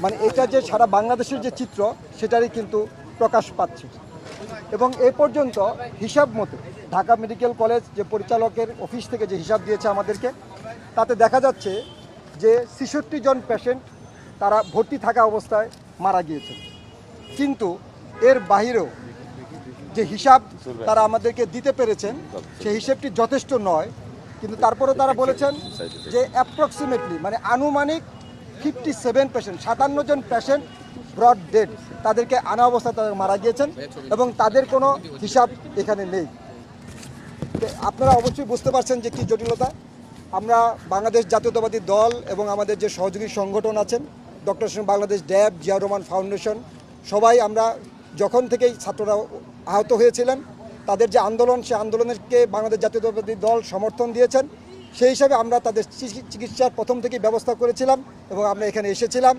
মানে এটা যে সারা বাংলাদেশের যে চিত্র সেটারই কিন্তু প্রকাশ পাচ্ছে। এবং এ পর্যন্ত হিসাব মতো ঢাকা মেডিকেল কলেজ যে পরিচালকের অফিস থেকে যে হিসাব দিয়েছে আমাদেরকে, তাতে দেখা যাচ্ছে যে ৬৬ জন পেশেন্ট তারা ভর্তি থাকা অবস্থায় মারা গিয়েছে। কিন্তু এর বাহিরেও যে হিসাব তারা আমাদেরকে দিতে পেরেছেন সেই হিসেবটি যথেষ্ট নয়। কিন্তু তারপরেও তারা বলেছেন যে অ্যাপ্রক্সিমেটলি মানে আনুমানিক 57 পেশেন্ট, 57 জন পেশেন্ট ব্রড ডেড, তাদেরকে আনা অবস্থায় তারা মারা গিয়েছেন এবং তাদের কোনো হিসাব এখানে নেই। আপনারা অবশ্যই বুঝতে পারছেন যে কী জটিলতা। আমরা বাংলাদেশ জাতীয়তাবাদী দল এবং আমাদের যে সহযোগী সংগঠন আছেন, ডক্টর বাংলাদেশ ড্যাব, জিয়াউর রহমান ফাউন্ডেশন, সবাই আমরা যখন থেকেই ছাত্ররা আহত হয়েছিলেন তাদের যে আন্দোলন, সে আন্দোলনকে বাংলাদেশ জাতীয়তাবাদী দল সমর্থন দিয়েছেন। সেই হিসাবে আমরা তাদের চিকিৎসার প্রথম থেকেই ব্যবস্থা করেছিলাম এবং আমরা এখানে এসেছিলাম।